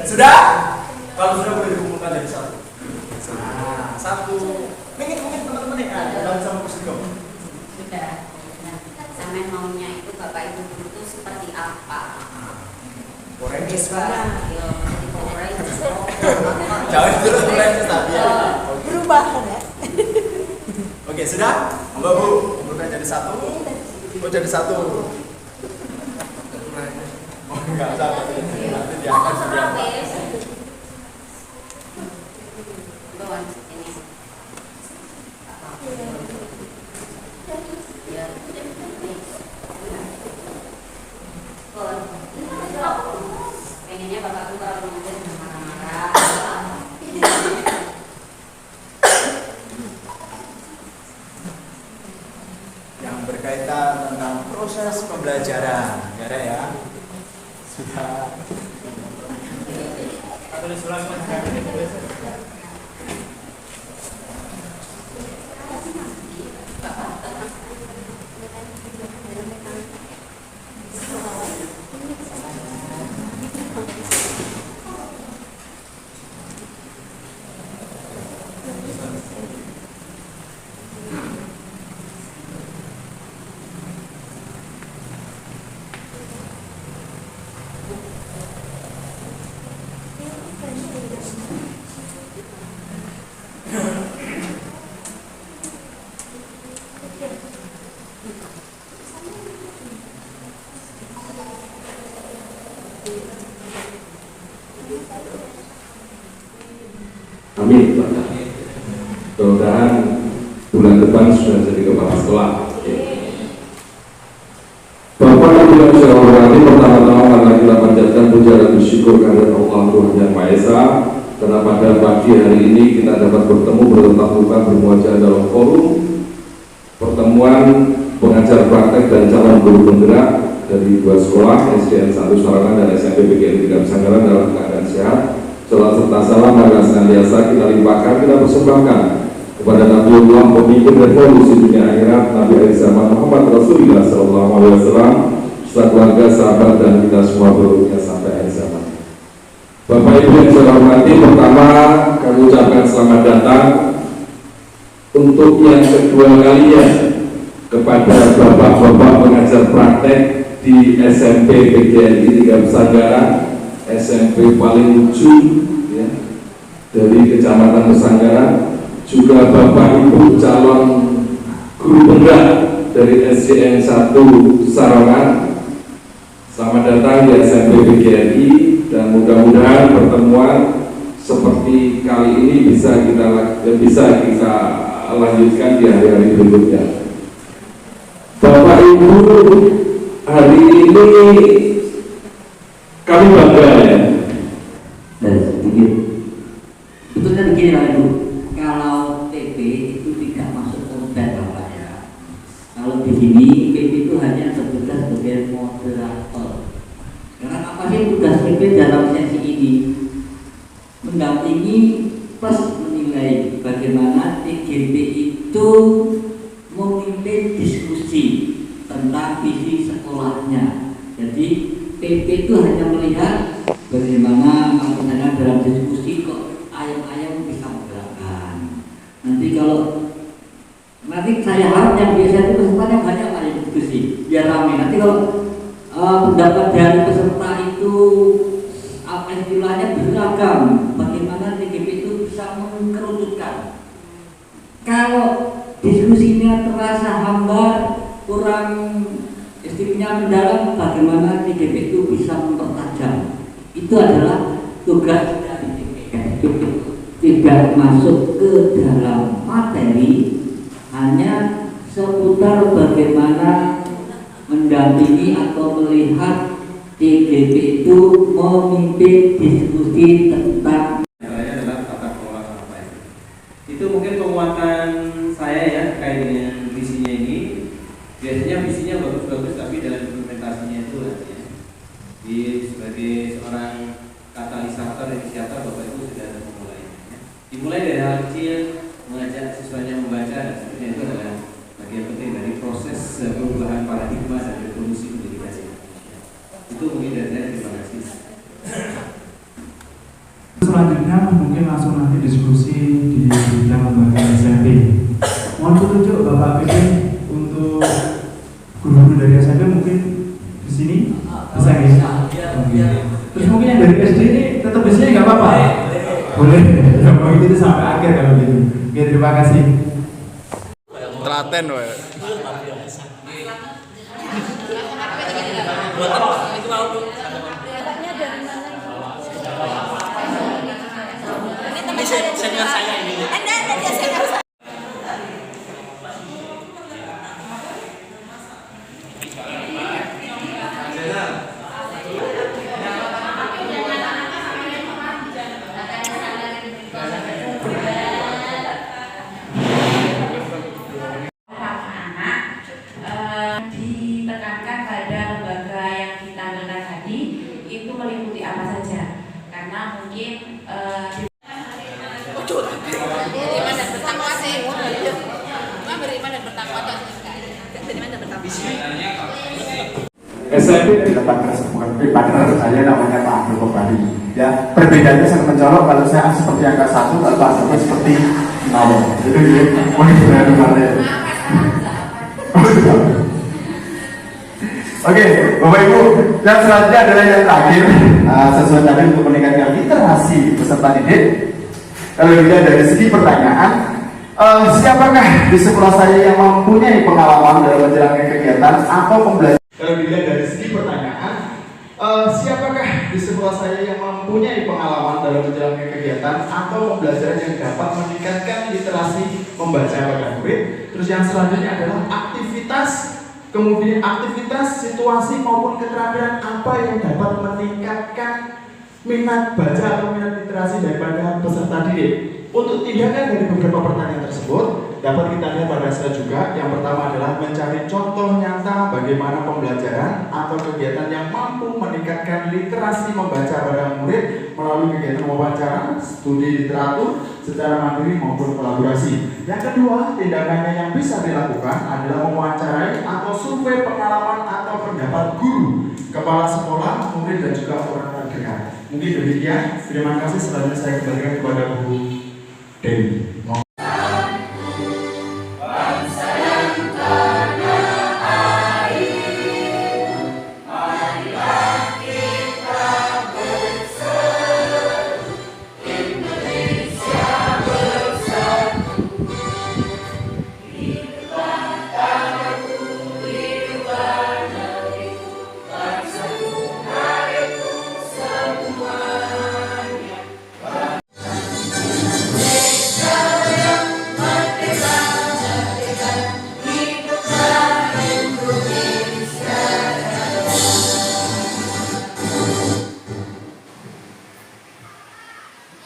Sudah? Kalau sudah boleh dikumpulkan jadi 1. Nah, 1. Mungkin teman-teman nih, jalan sama Kusiko. Sudah. Nah, sampai maunya itu Bapak Ibu Guru itu seperti apa? Orange sekarang. Yo, orange. Jangan terus orange tapi ya. Berubah ya. Oke, sudah? Mbak Bu, kumpulkan jadi 1. Oh, jadi 1. Oh, enggak usah. Nanti diangkat sudah. Bawa ini. Pengennya Bapak tuh kalau mengajar marah-marah. Yang berkaitan tentang proses pembelajaran, ya. Sudah. Tulis ulang Amin. Mudah-mudahan bulan depan sudah jadi kepala sekolah. Bapak Mari pertama-tama mari kita panjatkan puja dan bersyukur kehadirat Allah Tuhan Yang Maha Esa, karena pada pagi hari ini kita dapat bertemu bertatap muka berwajah dalam forum pertemuan pengajar praktek dan calon guru penggerak dari dua sekolah, SDN 1 Sarangan dan SMP PGRI 3 Pesanggaran dalam keadaan sehat. Salam serta salam agar senantiasa kita limpahkan, kita persembahkan kepada Nabiullah, pemimpin revolusi dunia akhirat, Nabi akhir zaman Muhammad Rasulullah SAW, serta keluarga, sahabat dan kita semua berikutnya sampai akhir zaman. Bapak Ibu yang saya hormati, pertama kami ucapkan selamat datang untuk yang kedua kalinya kepada bapak-bapak pengajar praktek di SMP PGRI 3 Pesanggaran, SMP paling ujung ya, dari Kecamatan Pesanggaran, juga Bapak Ibu calon guru penggerak dari SDN 1 Sarangan. Selamat datang di SMP PGRI dan mudah-mudahan pertemuan seperti kali ini bisa kita lanjutkan di hari-hari berikutnya. Bapak Ibu, hari ini kami bangga ya. Dan sedikit, betulnya begini Pak Ibu, kalau PP itu tidak masuk konten Bapak ya. Kalau di sini PP itu hanya bertugas sebagai moderator. Karena apa sih tugas PP dalam sesi ini? Mendampingi plus menilai bagaimana TGP itu memimpin diskusi tentang visi sekolahnya. Jadi PP itu hanya melihat bagaimana misalnya dalam diskusi kok ayam-ayam bisa menggerakkan. Nanti saya harap yang biasa itu pesertanya banyak pada diskusi biar ramai. Nanti kalau pendapat dari peserta itu apa istilahnya beragam, bagaimana TGP itu bisa mengkerucutkan. Kalau diskusinya terasa hambar, kurang istilahnya mendalam, bagaimana TGP itu bisa mempertajam. Itu adalah tugas dari TGP. Tidak masuk ke dalam materi, hanya seputar bagaimana mendampingi atau melihat TGP itu memimpin diskusi tentang adalah tata kelola sampah. Itu mungkin penguatan saya ya terkait dengan visinya ini. Biasanya visinya bagus-bagus, tapi dalam implementasinya itu ya. Sebagai seorang katalisator inisiator, Bapak Ibu sudah ada memulai. Ya. Dimulai dari hal kecil, mengajak siswanya membaca, dan sebenarnya itu adalah bagian penting dari proses perubahan paradigma dan revolusi pendidikan Indonesia. Itu mungkin dari saya. Terima kasih. Selanjutnya mungkin langsung nanti diskusi di bidang lembaga SMP. Mohon petunjuk Bapak PP untuk guru-guru dari SMP mungkin di sini bisa ya. Terus mungkin yang dari SD ini tetap di sini nggak apa-apa. Boleh. Ya, mau itu sampai akhir kalau gitu. Oke, terima kasih. Telaten wae. Senior saya ini. Anda dia senior saya. Ditekankan pada lembaga yang ditampilkan tadi itu meliputi apa saja, karena mungkin Beriman dan bertakwa sih. Beriman dan bertakwa kan. Beriman dan bertakwa. SMP diletakkan bukan partner saya namanya Pak Abdul Kobari. Ya, perbedaannya sangat mencolok kalau saya seperti angka 1, kalau Pak Abdul seperti 0. Jadi ya, boleh berani mana. Oke, Bapak Ibu, yang selanjutnya adalah yang terakhir, sesuai tadi untuk meningkatkan literasi peserta didik. Kalau dilihat dari segi pertanyaan, siapakah di sekolah saya yang mempunyai pengalaman dalam menjalankan kegiatan atau pembelajaran? Kalau dilihat dari segi pertanyaan, siapakah di sekolah saya yang mempunyai pengalaman dalam menjalankan kegiatan atau pembelajaran yang dapat meningkatkan literasi membaca pada murid? Terus yang selanjutnya adalah aktivitas kemudian aktivitas, situasi maupun keterampilan apa yang dapat meningkatkan minat baca atau minat literasi daripada peserta didik. Untuk tindakan dari beberapa pertanyaan tersebut dapat kita lihat pada slide juga. Yang pertama adalah mencari contoh nyata bagaimana pembelajaran atau kegiatan yang mampu meningkatkan literasi membaca pada murid melalui kegiatan wawancara, studi literatur secara mandiri maupun kolaborasi. Yang kedua, tindakannya yang bisa dilakukan adalah mewawancarai atau survei pengalaman atau pendapat guru, kepala sekolah, murid dan juga orang terdekat. Mungkin demikian. Terima kasih. Selanjutnya saya kembalikan kepada Bu Dewi.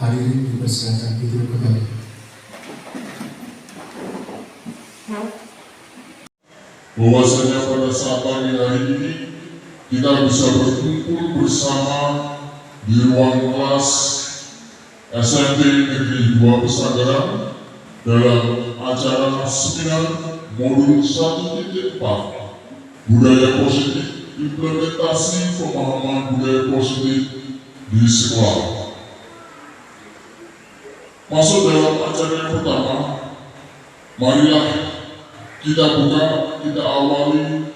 Hadirin dipersilakan duduk kembali. Bahwasanya pada saat pagi hari ini kita bisa berkumpul bersama di ruang kelas SMP Negeri 2 Pesanggaran dalam acara seminar modul 1.4 budaya positif, implementasi pemahaman budaya positif di sekolah. Masuk dalam acara yang pertama, marilah kita awali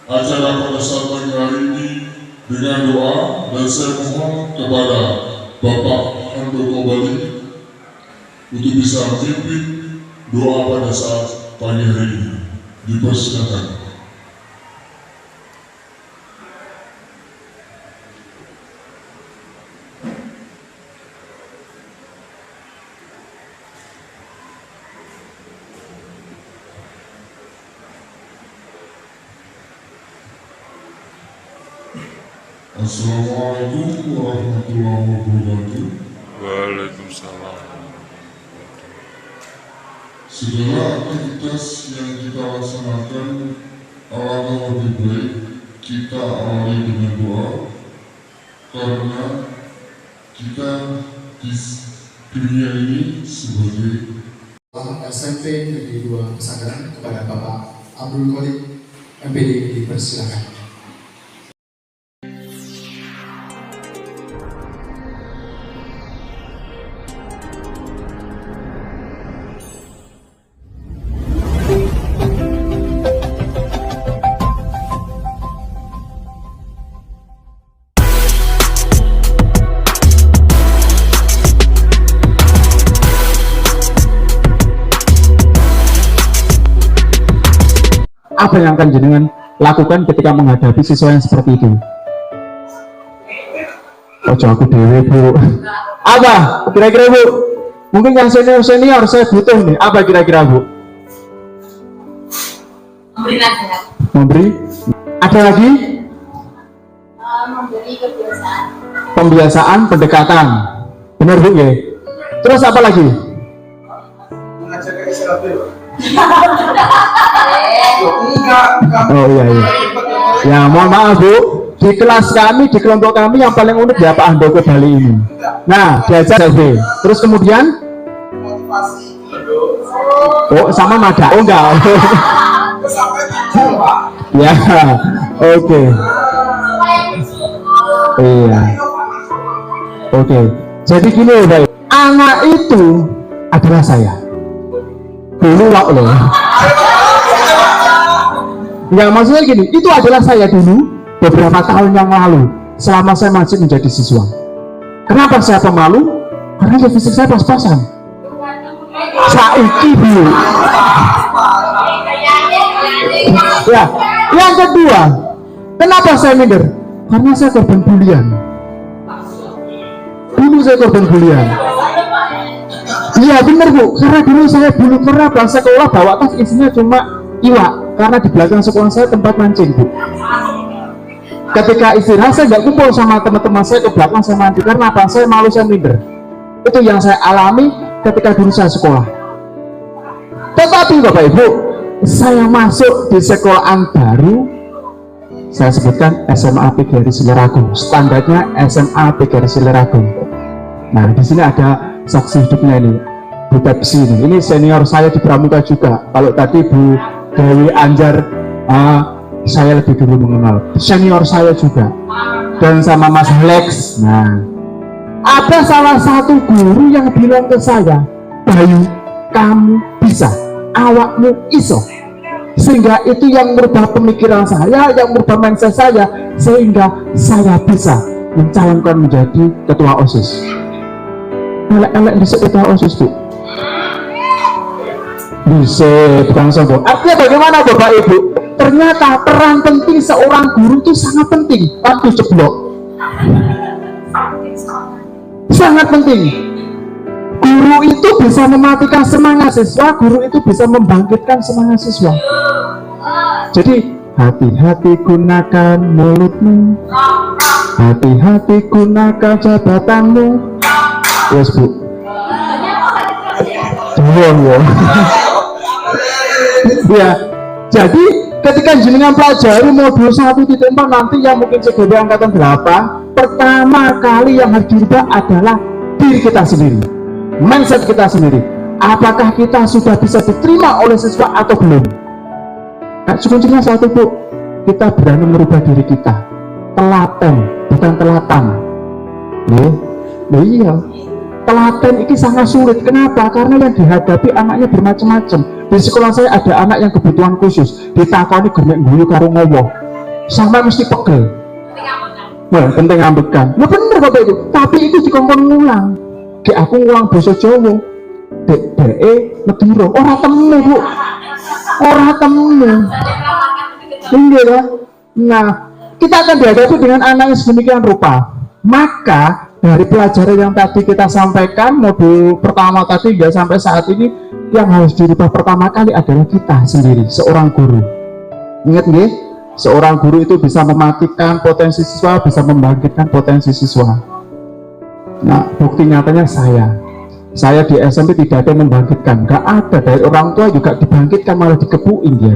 acara pada saat pagi hari ini dengan doa, dan saya mohon kepada Bapak Handoko Bali untuk bisa memimpin doa pada saat pagi hari ini. Dipersilakan. Assalamualaikum warahmatullahi wabarakatuh. Waalaikumsalam. Segala aktivitas yang kita laksanakan alangkah lebih baik kita awali dengan doa, karena kita di dunia ini sebagai SMP Negeri 2 Pesanggaran kepada Bapak Abdul Qolik MPD dipersilakan. Apa yang akan jenengan lakukan ketika menghadapi siswa yang seperti itu? Ojo aku dewe, Bu. Apa kira-kira, Bu? Mungkin yang senior saya butuh nih. Apa kira-kira, Bu? Memberi nasihat. Memberi. Ada lagi? Memberi kebiasaan. Pembiasaan, pendekatan. Benar, Bu, ya? Terus apa lagi? Mengajarkan istilah dulu. Oh iya. Ya mohon maaf, Bu, di kelas kami, di kelompok kami yang paling unik ya Pak Handoko Bali ini. Nah, diajar B. Terus kemudian oh sama Mada. Oh enggak. Ya, oke. Iya. Oke. Jadi gini, Bapak. Anak itu adalah saya. Dulu loh. Ya maksudnya gini, itu adalah saya dulu beberapa tahun yang lalu selama saya masih menjadi siswa. Kenapa saya pemalu? Karena ya fisik saya pas-pasan. Saiki, Bu. Ya, yang kedua, kenapa saya minder? Karena saya korban bulian. Dulu saya korban bulian. Iya benar, Bu, karena dulu saya belum pernah pulang sekolah bawa tas isinya cuma iwak. Karena di belakang sekolah saya tempat mancing, Bu. Ketika istirahat saya nggak kumpul sama teman-teman saya, ke belakang saya mandi. Karena apa? Saya malu, saya minder. Itu yang saya alami ketika dulu saya sekolah. Tetapi Bapak Ibu, saya masuk di sekolahan baru, saya sebutkan SMA PGRI Sileragung. Standarnya SMA PGRI Sileragung. Nah, di sini ada saksi hidupnya ini, Bu Pepsi ini. Ini senior saya di Pramuka juga. Kalau tadi Bu Dewi Anjar, saya lebih dulu mengenal. Senior saya juga. Dan sama Mas Alex. Nah, ada salah satu guru yang bilang ke saya, Bayu, kamu bisa, awakmu iso. Sehingga itu yang merubah pemikiran saya, yang merubah mindset saya, sehingga saya bisa mencalonkan menjadi ketua OSIS. Elek-elek bisa ketua OSIS, Bu. Bisa, bukan sombong. Artinya bagaimana Bapak Ibu? Ternyata peran penting seorang guru itu sangat penting. Aku ceblok. Sangat penting. Guru itu bisa mematikan semangat siswa, guru itu bisa membangkitkan semangat siswa. Jadi hati-hati gunakan mulutmu, hati-hati gunakan jabatanmu. Yes, Bu. Ya, jadi ketika jenengan pelajari modul 1.4 nanti yang mungkin CGD angkatan 8, pertama kali yang harus dirubah adalah diri kita sendiri, mindset kita sendiri. Apakah kita sudah bisa diterima oleh siswa atau belum? Nah, kuncinya satu, Bu, kita berani merubah diri kita. Telaten, bukan telatan. Iya. Telaten ini sangat sulit. Kenapa? Karena yang dihadapi anaknya bermacam-macam. Di sekolah saya ada anak yang kebutuhan khusus, ditakoni gemek guyu karo ngowo, sampai mesti pegel. Wah, penting ngambekan. Nah bener Bapak Ibu, tapi itu dikongkon ngulang. Aku ngulang basa Jawa. Meduro. Ora temu, Bu. Ora temu. Iya. Nah, kita akan dihadapi dengan anak yang sedemikian rupa. Maka dari pelajaran yang tadi kita sampaikan, modul pertama tadi ya sampai saat ini, yang harus dirubah pertama kali adalah kita sendiri, seorang guru. Ingat nggih, seorang guru itu bisa mematikan potensi siswa, bisa membangkitkan potensi siswa. Nah, bukti nyatanya saya di SMP tidak ada yang membangkitkan, nggak ada. Dari orang tua juga dibangkitkan, malah dikebuin dia.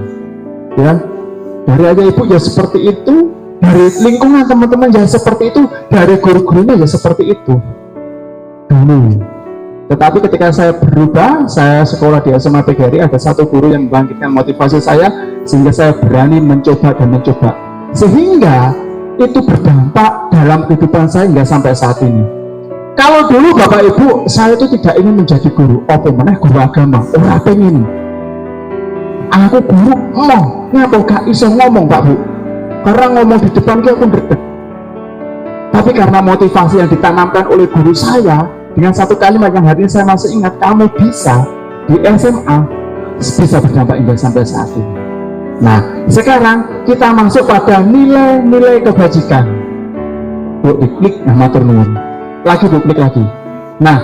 Ya, dari ayah ibu ya seperti itu, dari lingkungan teman-teman ya seperti itu, dari guru-gurunya ya seperti itu. Tetapi ketika saya berubah, saya sekolah di SMA PGRI, ada satu guru yang membangkitkan motivasi saya, sehingga saya berani mencoba dan mencoba, sehingga itu berdampak dalam kehidupan saya hingga sampai saat ini. Kalau dulu Bapak Ibu, saya itu tidak ingin menjadi guru, apa meneh guru agama, ora pengen. Aku guru ngapa gak iso ngomong Pak Bu, karena ngomong di depan aku ngedek. Tapi karena motivasi yang ditanamkan oleh guru saya, dengan satu kalimat yang hari ini saya masih ingat, kamu bisa di SMA, bisa berdampak hingga sampai saat ini. Nah, sekarang kita masuk pada nilai-nilai kebajikan. Bu, klik, nah matur nuwun. Lagi Bu, klik lagi. Nah,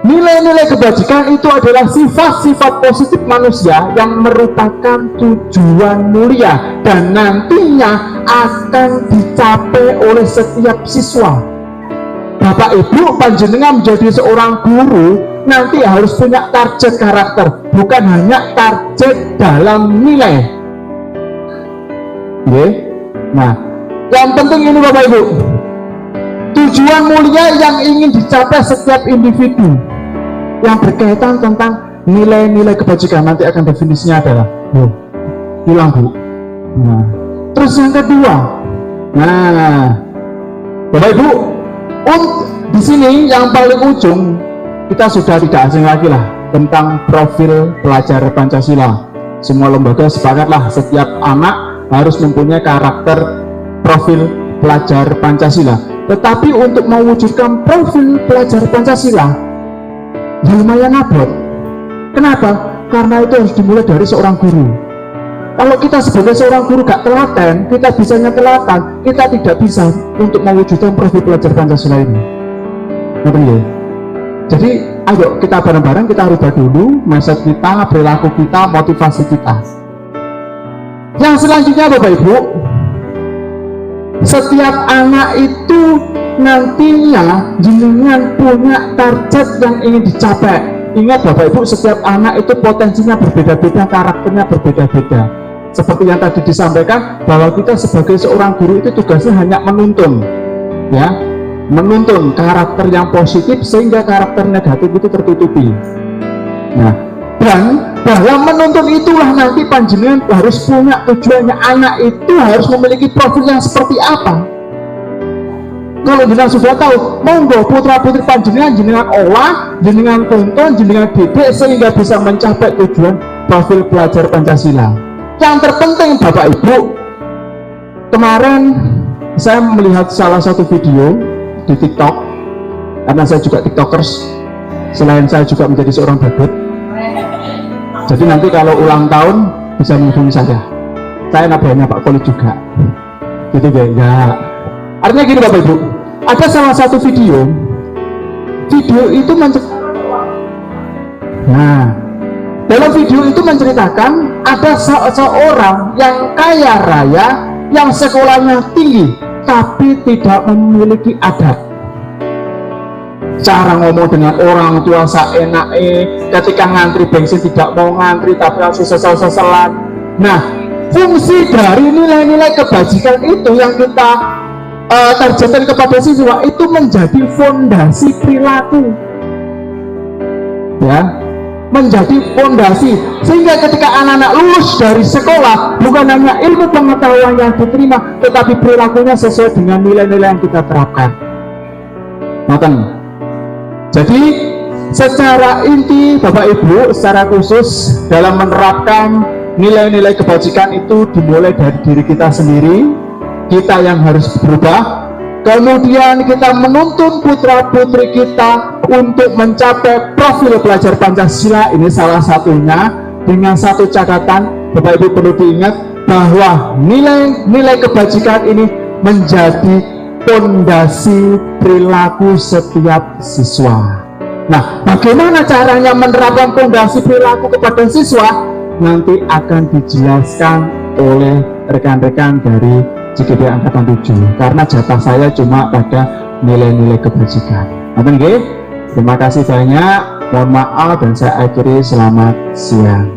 nilai-nilai kebajikan itu adalah sifat-sifat positif manusia yang merupakan tujuan mulia dan nantinya akan dicapai oleh setiap siswa. Bapak Ibu, panjenengan menjadi seorang guru nanti harus punya target karakter, bukan hanya target dalam nilai. Nah, yang penting ini Bapak Ibu, tujuan mulia yang ingin dicapai setiap individu yang berkaitan tentang nilai-nilai kebajikan. Nanti akan definisinya adalah hilang Bu. Nah, terus yang kedua, nah Bapak Ibu, di sini yang paling ujung kita sudah tidak asing lagi lah tentang profil pelajar Pancasila. Semua lembaga sepakatlah setiap anak harus mempunyai karakter profil pelajar Pancasila. Tetapi untuk mewujudkan profil pelajar Pancasila ya lumayan abot. Kenapa? Karena itu harus dimulai dari seorang guru. Kalau kita sebagai seorang guru gak telaten, kita bisanya telatan, kita tidak bisa untuk mewujudkan profil pelajar Pancasila ini. Jadi ayo kita bareng-bareng kita rubah dulu mindset kita, perilaku kita, motivasi kita. Yang selanjutnya Bapak Ibu, setiap anak itu nantinya jenengan punya target yang ingin dicapai. Ingat Bapak Ibu, setiap anak itu potensinya berbeda-beda, karakternya berbeda-beda. Seperti yang tadi disampaikan, bahwa kita sebagai seorang guru itu tugasnya hanya menuntun, ya, menuntun karakter yang positif sehingga karakter negatif itu tertutupi. Nah, dan dalam menuntun itulah nanti panjenengan harus punya tujuannya, anak itu harus memiliki profil yang seperti apa. Kalau jenengan sudah tahu, monggo putra putri panjenengan jenengan olah, jenengan tuntun, jenengan didik sehingga bisa mencapai tujuan profil pelajar Pancasila. Yang terpenting Bapak Ibu, kemarin saya melihat salah satu video di TikTok, karena saya juga tiktokers, selain saya juga menjadi seorang badut. Jadi nanti kalau ulang tahun bisa menghubungi saya nabahnya Pak Koli juga, gitu ya. Enggak, artinya gini Bapak Ibu, ada salah satu video itu dalam video itu menceritakan ada seorang yang kaya raya, yang sekolahnya tinggi, tapi tidak memiliki adab. Cara ngomong dengan orang tua seenaknya, ketika ngantri bensin tidak mau ngantri, tapi langsung sesal-sesalan. Nah, fungsi dari nilai-nilai kebajikan itu yang kita targetkan kepada siswa itu menjadi fondasi perilaku, ya, menjadi fondasi sehingga ketika anak-anak lulus dari sekolah bukan hanya ilmu pengetahuan yang diterima, tetapi perilakunya sesuai dengan nilai-nilai yang kita terapkan. Jadi secara inti Bapak Ibu, secara khusus dalam menerapkan nilai-nilai kebajikan itu dimulai dari diri kita sendiri. Kita yang harus berubah, kemudian kita menuntun putra putri kita untuk mencapai profil pelajar Pancasila. Ini salah satunya, dengan satu catatan Bapak Ibu perlu diingat bahwa nilai-nilai kebajikan ini menjadi fondasi perilaku setiap siswa. Nah, bagaimana caranya menerapkan fondasi perilaku kepada siswa nanti akan dijelaskan oleh rekan-rekan dari JGB Angkatan 7, karena jatah saya cuma pada nilai-nilai kebajikan. Terima kasih banyak, mohon maaf dan saya akhiri, selamat siang.